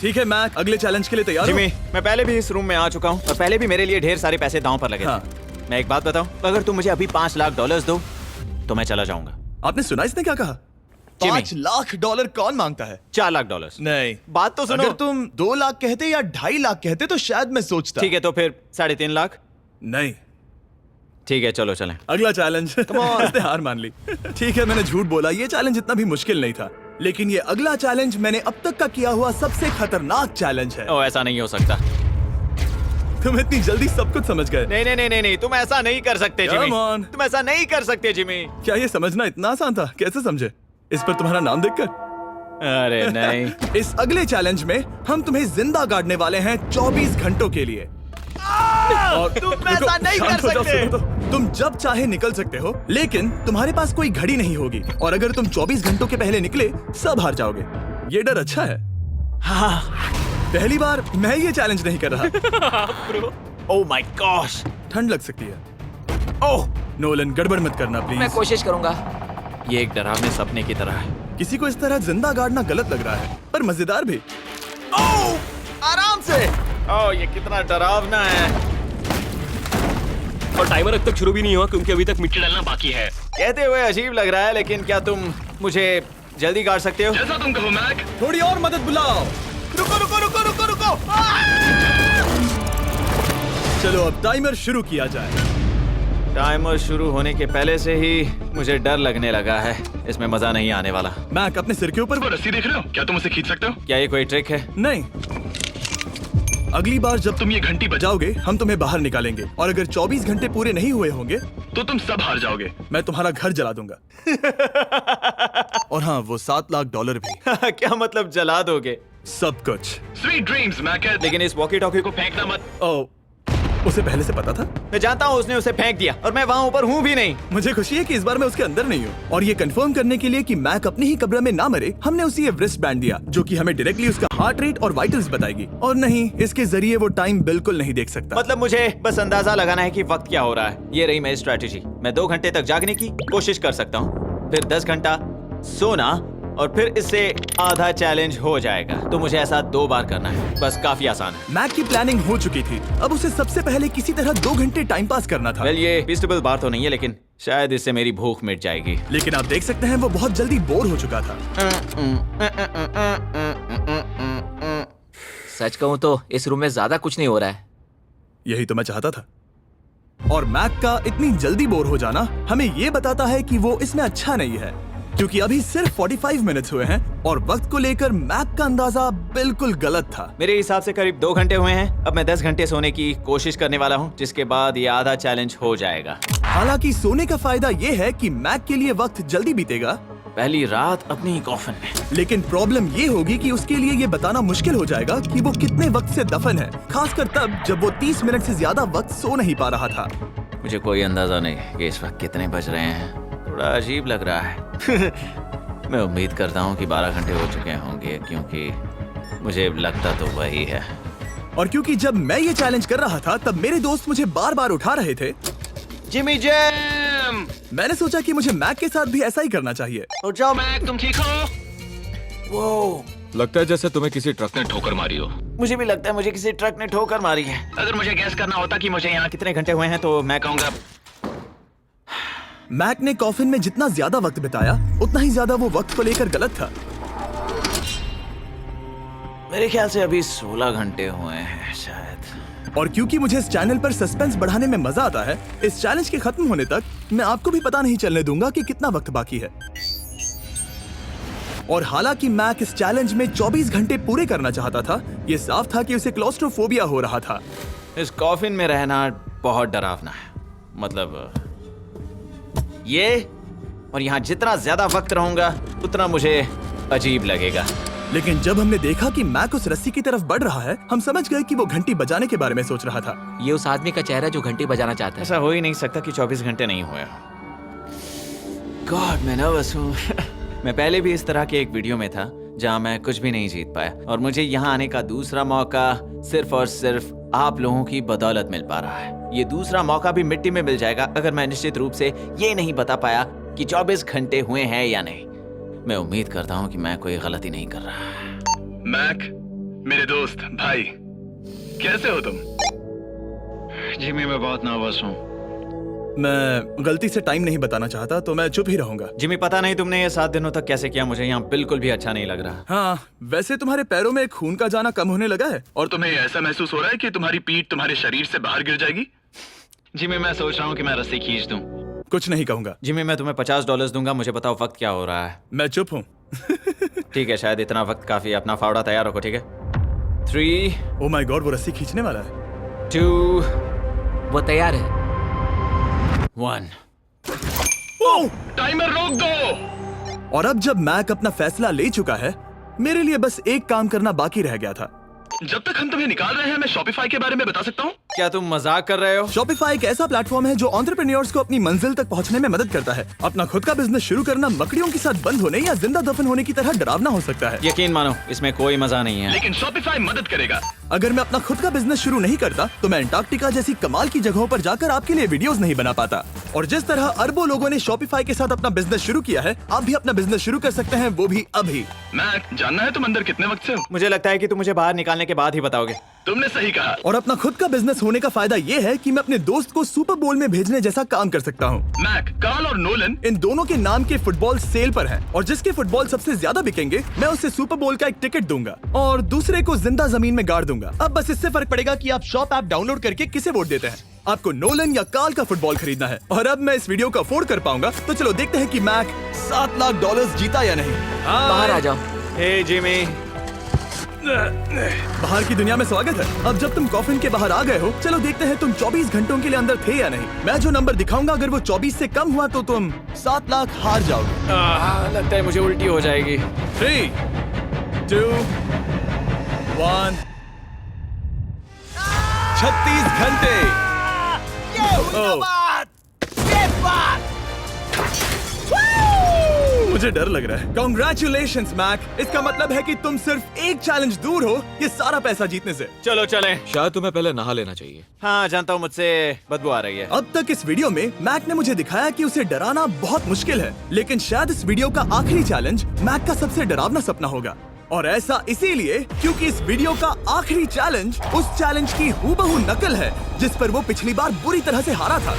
ठीक है मैक, अगले चैलेंज के लिए तैयार हो? जिमी, मैं पहले भी इस रूम में आ चुका हूँ और पहले भी मेरे लिए ढेर सारे पैसे दांव पर लगे हाँ। थे। मैं एक बात बताऊं, अगर तुम मुझे अभी $5 लाख दो तो मैं चला जाऊंगा। आपने सुना इसने क्या कहा? जिमी। $5 लाख कौन मांगता है? $4 लाख। नहीं, बात तो सुनो। अगर तुम 2 लाख कहते या 2.5 लाख कहते तो शायद मैं सोचता। ठीक है, तो फिर 3.5 लाख। नहीं, ठीक है, चलो चलें। अगला चैलेंज। इसने हार मान ली। ठीक है, मैंने झूठ बोला, ये चैलेंज इतना भी मुश्किल नहीं था, लेकिन ये अगला चैलेंज मैंने अब तक का किया हुआ सबसे खतरनाक चैलेंज है। ओ, ऐसा नहीं हो सकता। तुम इतनी जल्दी सब कुछ समझ गए? नहीं नहीं नहीं नहीं, तुम ऐसा नहीं कर सकते जिमी। Come on. तुम ऐसा नहीं कर सकते जिमी। क्या ये समझना इतना आसान था? कैसे समझे? इस पर तुम्हारा नाम देखकर? अरे नहीं। इस अगले चैलेंज में हम तुम्हें जिंदा गाड़ने वाले हैं 24 घंटों के लिए। और तुम रुको, ऐसा नहीं शांत कर हो जाओ, सकते। सुनो तो। तुम जब चाहे निकल सकते हो, लेकिन तुम्हारे पास कोई घड़ी नहीं होगी, और अगर तुम 24 घंटों के पहले निकले सब हार जाओगे। ये डर अच्छा है। हाँ। पहली बार मैं ये चैलेंज नहीं कर रहा। Oh my gosh. ठंड लग सकती है। ओह, नोलन, गड़बड़ मत करना मैं प्लीज। कोशिश करूंगा। ये एक डरावने सपने की तरह है। किसी को इस तरह जिंदा गाड़ना गलत लग रहा है, पर मजेदार भी। ओह, आराम से। ओह, ये कितना डरावना है। और टाइमर अब तक शुरू भी नहीं हुआ क्योंकि अभी तक मिट्टी डालना बाकी है। कहते हुए अजीब लग रहा है, लेकिन क्या तुम मुझे जल्दी गाड़ सकते हो? जैसा तुम कहो मैक। थोड़ी और मदद बुलाओ। रुको रुको रुको रुको रुको। चलो अब टाइमर शुरू किया जाए। टाइमर शुरू होने के पहले से ही मुझे डर लगने लगा है। इसमें मजा नहीं आने वाला। मैक, अपने सिर के ऊपर वो रस्सी देख रहे हो? क्या तुम उसे खींच सकते हो? क्या ये कोई ट्रिक है? नहीं। अगली बार जब तुम ये घंटी बजा बजाओगे हम तुम्हें बाहर निकालेंगे, और अगर 24 घंटे पूरे नहीं हुए होंगे तो तुम सब हार जाओगे। मैं तुम्हारा घर जला दूंगा। और हाँ, वो $7 लाख भी। क्या मतलब जला दोगे? सब कुछ। Sweet dreams Mac. लेकिन इस वॉकी टॉकी को फेंकना मत। ओ, उसे पहले से पता था? मैं जानता हूँ उसने उसे फेंक दिया और मैं वहाँ ऊपर हूँ भी नहीं। मुझे खुशी है कि इस बार मैं उसके अंदर नहीं हूँ। और ये कंफर्म करने के लिए कि मैक अपनी ही कब्र में ना मरे, हमने उसे ये रिस्ट बैंड दिया, जो कि हमें डायरेक्टली उसका हार्ट रेट और वाइटल्स बताएगी। और नहीं, इसके जरिए वो टाइम बिल्कुल नहीं देख सकता। मतलब मुझे बस अंदाजा लगाना है कि वक्त क्या हो रहा है। ये रही मेरी स्ट्रेटेजी। मैं 2 घंटे तक जागने की कोशिश कर सकता हूँ, फिर 10 घंटा सोना, और फिर इससे आधा चैलेंज हो जाएगा। तो मुझे ऐसा 2 बार करना है, बस काफी आसान है। मैक की प्लानिंग हो चुकी थी, अब उसे सबसे पहले किसी तरह 2 घंटे टाइम पास करना था। वेल, ये फीस्टेबल बार तो नहीं है, लेकिन शायद इससे मेरी भूख मिट जाएगी। लेकिन आप देख सकते हैं वो बहुत जल्दी बोर हो चुका था। सच कहूं तो इस रूम में ज्यादा कुछ नहीं हो रहा है। यही तो मैं चाहता था। और मैक का इतनी जल्दी बोर हो जाना हमें ये बताता है कि वो इसमें अच्छा नहीं है, क्योंकि अभी सिर्फ 45 मिनट्स हुए हैं और वक्त को लेकर मैक का अंदाजा बिल्कुल गलत था। मेरे हिसाब से करीब 2 घंटे हुए हैं। अब मैं 10 घंटे सोने की कोशिश करने वाला हूँ, जिसके बाद ये आधा चैलेंज हो जाएगा। हालांकि सोने का फायदा ये है कि मैक के लिए वक्त जल्दी बीतेगा, पहली रात अपनी कॉफिन में। लेकिन प्रॉब्लम ये होगी कि उसके लिए ये बताना मुश्किल हो जाएगा कि वो कितने वक्त से दफन है, खासकर तब जब वो 30 मिनट से ज्यादा वक्त सो नहीं पा रहा था। मुझे कोई अंदाजा नहीं कि इस वक्त कितने बज रहे हैं। थोड़ा अजीब लग रहा है। मैं उम्मीद करता हूँ कि 12 घंटे हो चुके होंगे, क्योंकि मुझे लगता तो वही है। और क्योंकि जब मैं ये चैलेंज कर रहा था तब मेरे दोस्त मुझे बार बार उठा रहे थे। जिमी जैम, मैंने सोचा कि मुझे मैक के साथ भी ऐसा ही करना चाहिए। उठ जाओ। मैक, तुम ठीक हो? वो लगता है जैसे तुम्हें किसी ट्रक ने ठोकर मारी हो। मुझे भी लगता है मुझे किसी ट्रक ने ठोकर मारी है। अगर मुझे गैस करना होता कि मुझे यहाँ कितने घंटे हुए हैं तो मैं कहूँगा मैक ने कॉफिन में जितना ज्यादा वक्त बिताया उतना ही ज्यादा वो वक्त को लेकर गलत था। मेरे ख्याल से अभी 16 घंटे हुए हैं शायद। और क्योंकि मुझे इस चैनल पर सस्पेंस बढ़ाने में मजा आता है, इस चैलेंज के खत्म होने तक मैं आपको भी पता नहीं चलने दूंगा कि कितना वक्त बाकी है। और हालांकि मैक इस चैलेंज में 24 घंटे पूरे करना चाहता था, ये साफ था कि उसे क्लॉस्ट्रोफोबिया हो रहा था। इस कॉफिन में रहना बहुत डरावना है। मतलब ये, और यहाँ जितना ज्यादा वक्त रहूंगा उतना मुझे अजीब लगेगा। लेकिन जब हमने देखा कि मैक उस रस्सी की तरफ बढ़ रहा है, हम समझ गए कि वो घंटी बजाने के बारे में सोच रहा था। ये उस आदमी का चेहरा जो घंटी बजाना चाहता है। ऐसा हो ही नहीं सकता कि 24 घंटे नहीं हुए। गॉड, मैं नर्वस हूँ। मैं पहले भी इस तरह के एक वीडियो में था जहाँ मैं कुछ भी नहीं जीत पाया, और मुझे यहाँ आने का दूसरा मौका सिर्फ और सिर्फ आप लोगों की बदौलत मिल पा रहा है। ये दूसरा मौका भी मिट्टी में मिल जाएगा अगर मैं निश्चित रूप से ये नहीं बता पाया कि 24 घंटे हुए हैं या नहीं। मैं उम्मीद करता हूँ कि मैं कोई गलती नहीं कर रहा। मैक, मेरे दोस्त भाई, कैसे हो तुम? जिमी मैं बहुत नर्वस हूँ। मैं गलती से टाइम नहीं बताना चाहता तो मैं चुप ही रहूंगा। जिमी, पता नहीं तुमने ये 7 दिनों तक कैसे किया, मुझे यहाँ बिल्कुल भी अच्छा नहीं लग रहा। हाँ, वैसे तुम्हारे पैरों में खून का जाना कम होने लगा है और तुम्हें ऐसा महसूस हो रहा है कि तुम्हारी पीठ तुम्हारे शरीर से बाहर गिर जाएगी। जिमी मैं सोच रहा हूँ कि मैं रस्सी खींच दूँ। कुछ नहीं कहूंगा। जिमी, मैं तुम्हें $50 दूंगा, मुझे बताओ वक्त क्या हो रहा है। मैं चुप हूँ। ठीक है, शायद इतना वक्त काफी है। अपना फावड़ा तैयार रखो, ठीक है? 3, ओ माय गॉड, वो रस्सी खींचने वाला है। 2, वो तैयार है। 1। टाइमर रोक दो। और अब जब मैक अपना फैसला ले चुका है, मेरे लिए बस एक काम करना बाकी रह गया था। जब तक हम तुम्हें निकाल रहे हैं, मैं शॉपिफाई के बारे में बता सकता हूँ। क्या तुम मजाक कर रहे हो? शॉपिफाई एक ऐसा प्लेटफॉर्म है जो एंटरप्रेन्योर्स को अपनी मंजिल तक पहुंचने में मदद करता है। अपना खुद का बिजनेस शुरू करना मकड़ियों के साथ बंद होने या जिंदा दफन होने की तरह डरावना हो सकता है, यकीन मानो इसमें कोई मजा नहीं है। लेकिन शॉपिफाई मदद करेगा। अगर मैं अपना खुद का बिजनेस शुरू नहीं करता तो मैं अंटार्कटिका जैसी कमाल की जगहों पर जाकर आपके लिए वीडियोस नहीं बना पाता। और जिस तरह अरबों लोगों ने शॉपिफाई के साथ अपना बिजनेस शुरू किया है, आप भी अपना बिजनेस शुरू कर सकते हैं, वो भी अभी। मैक, जानना है तुम अंदर कितने वक्त से हो? मुझे लगता है कि तुम मुझे बाहर निकालने के बाद ही बताओगे। तुमने सही कहा। और अपना खुद का बिजनेस होने का फायदा ये है कि मैं अपने दोस्त को सुपर बोल में भेजने जैसा काम कर सकता हूँ। मैक, कार्ल और नोलन इन दोनों के नाम के फुटबॉल सेल पर हैं और जिसके फुटबॉल सबसे ज्यादा बिकेंगे, मैं उसे सुपर बोल का एक टिकट दूंगा और दूसरे को जिंदा जमीन में गाड़ दूंगा। अब बस इससे फर्क पड़ेगा कि आप शॉप ऐप डाउनलोड करके किसे वोट देते हैं। आपको नोलन या कार्ल का फुटबॉल खरीदना है। और अब मैं इस वीडियो को अफोर्ड कर पाऊंगा, तो चलो देखते हैं कि मैक $7 लाख जीता या नहीं। बाहर आ जाओ। हे जिमी, बाहर की दुनिया में स्वागत है। अब जब तुम कॉफिन के बाहर आ गए हो, चलो देखते हैं तुम 24 घंटों के लिए अंदर थे या नहीं। मैं जो नंबर दिखाऊंगा, अगर वो 24 से कम हुआ तो तुम 7 लाख हार जाओगे। लगता है मुझे उल्टी हो जाएगी। 3, 2, 1। 36 घंटे। मुझे डर लग रहा है। Congratulations, Mac. इसका मतलब है कि तुम सिर्फ एक चैलेंज दूर हो ये सारा पैसा जीतने से। चलो चलें। शायद तुम्हें पहले नहा लेना चाहिए। हाँ, जानता हूँ, मुझसे बदबू आ रही है। अब तक इस वीडियो में मैक ने मुझे दिखाया कि उसे डराना बहुत मुश्किल है, लेकिन शायद इस वीडियो का आखिरी चैलेंज मैक का सबसे डरावना सपना होगा। और ऐसा इसीलिए क्योंकि इस वीडियो का आखिरी चैलेंज उस चैलेंज की हूबहू नकल है जिस पर वो पिछली बार बुरी तरह से हारा था।